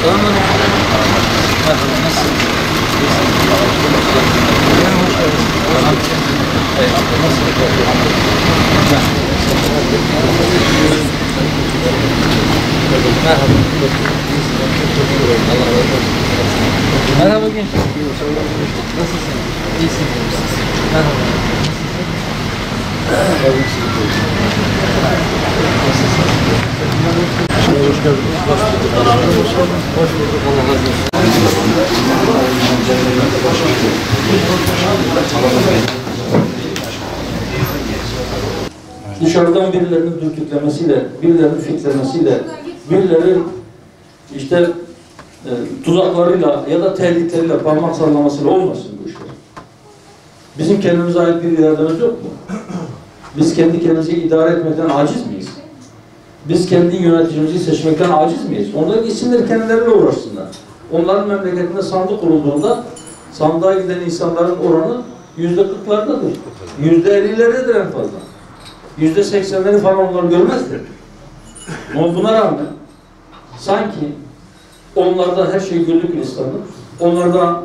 Selamünaleyküm. Merhaba, nasılsınız? Merhaba gençler. Nasılsınız? İyisiniz. Merhaba. Hoş geldiniz. Hoş bulduk. Allah razı olsun. Dışarıdan birilerinin dürtüklemesiyle, birilerinin fitlemesiyle, birilerinin işte tuzaklarıyla ya da tehditleriyle, parmak sallamasıyla olmasın bu işler. Bizim kendimize ait bir irademiz yok mu? Biz kendi kendimizi idare etmekten aciz miyiz? Biz kendi yöneticimizi seçmekten aciz miyiz? Onların isimleri kendileriyle uğraşsınlar. Onların memleketinde sandık kurulduğunda sandığa giden insanların oranı %40'lardadır. %50'lerdedir en fazla. %80'leri falan onları görmezler. Ama buna rağmen sanki onlarda her şey güllük gülistanlık. Onlarda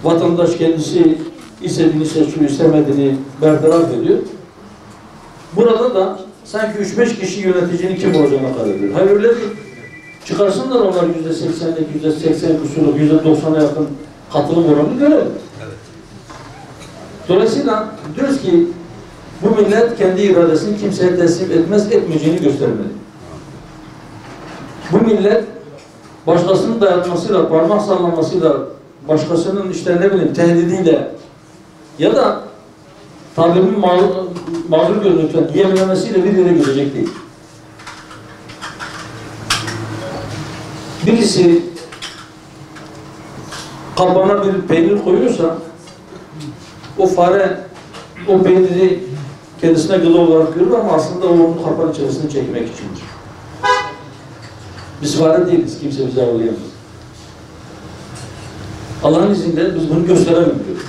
vatandaş kendisi istediğini seçiyor, istemediğini bertaraf ediyor. Burada da sanki 3-5 kişi yöneticinin kim olacağına karar veriyor. Hayır öyle değil. Çıkarsınlar onlar %80'lik, %80 kusurluk, %90'a yakın katılım oranını görelim. Evet. Dolayısıyla diyoruz ki bu millet kendi iradesini kimseye teslim etmez, etmeyeceğini göstermeli. Bu millet başkasının dayatmasıyla, parmak sallamasıyla, başkasının işte ne bileyim tehdidiyle ya da tabirimin mazur görünürken yemlemesiyle bir yere gidecek değil. Birisi kabana bir peynir koyuyorsa o fare o peyniri kendisine gıda olarak görür ama aslında o onu kapanın içerisine çekmek içindir. Biz fare değiliz. Kimse bizi avlayamaz. Allah'ın izniyle biz bunu gösterelim diyoruz.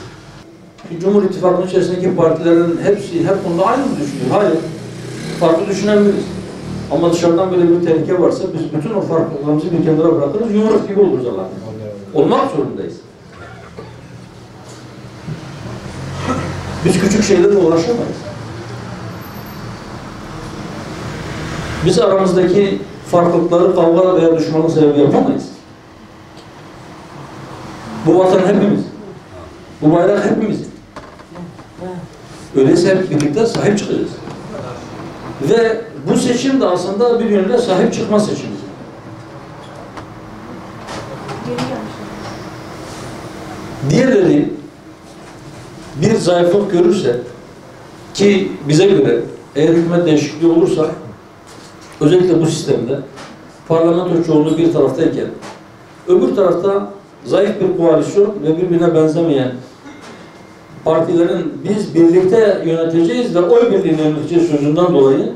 Cumhur İttifakı'nın içerisindeki partilerin hepsi her konuda aynı mı düşünüyor? Hayır. Farklı düşünebiliriz. Ama dışarıdan böyle bir tehlike varsa biz bütün o farklılıklarımızı bir kenara bırakırız, yumruk gibi oluruz Allah'ın. Olmak zorundayız. Biz küçük şeylerle uğraşamayız. Biz aramızdaki farklılıkları kavga veya düşmanlık sebebi yapamayız. Bu vatan hepimiz. Bu bayrak hepimizin. Öyleyse hep birlikte sahip çıkacağız. Ve bu seçim de aslında bir yönde sahip çıkma seçimi. Diğerleri bir zayıflık görürse ki bize göre eğer hükümet değişikliği olursa özellikle bu sistemde parlamento çoğunluğu bir taraftayken öbür tarafta zayıf bir koalisyon ve birbirine benzemeyen partilerin biz birlikte yöneteceğiz ve oy birliğini yöneteceğiz sözünden dolayı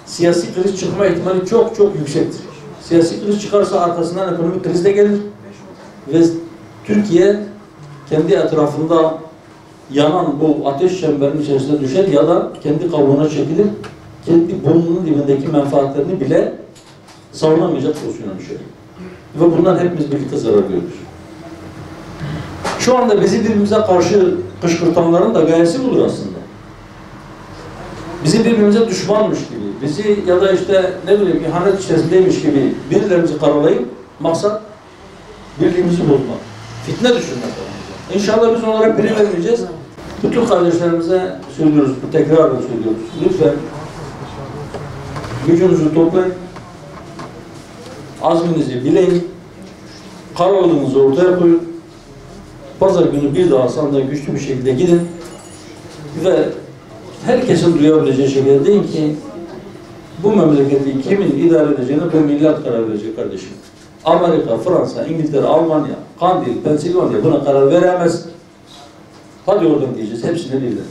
siyasi kriz çıkma ihtimali çok çok yüksektir. Siyasi kriz çıkarsa arkasından ekonomik kriz de gelir ve Türkiye kendi etrafında yanan bu ateş çemberinin içerisine düşer ya da kendi kabuğuna çekilir, kendi burnunun dibindeki menfaatlerini bile savunamayacak pozisyona düşer. Ve bundan hepimiz birlikte zarar görürüz. Şu anda bizi birbirimize karşı kışkırtanların da gayesi budur aslında. Bizi birbirimize düşmanmış gibi, bizi ya da işte ne bileyim ihanet içerisindeymiş gibi birilerimizi karalayıp maksat birliğimizi bozmak, fitne düşürmek. İnşallah biz onlara prim vermeyeceğiz. Bütün kardeşlerimize söylüyoruz, tekrarla söylüyoruz. Lütfen gücünüzü toplayın, azminizi bileyin, kararlılığınızı ortaya koyun. Pazar günü bir daha sandığa güçlü bir şekilde gidin ve herkesin duyabileceği şekilde deyin ki bu memleketi kimin idare edeceğine bu millet karar verecek kardeşim. Amerika, Fransa, İngiltere, Almanya, Kandil, Pensilvanya buna karar veremez. Hadi oradan diyeceğiz. Hepsini birden.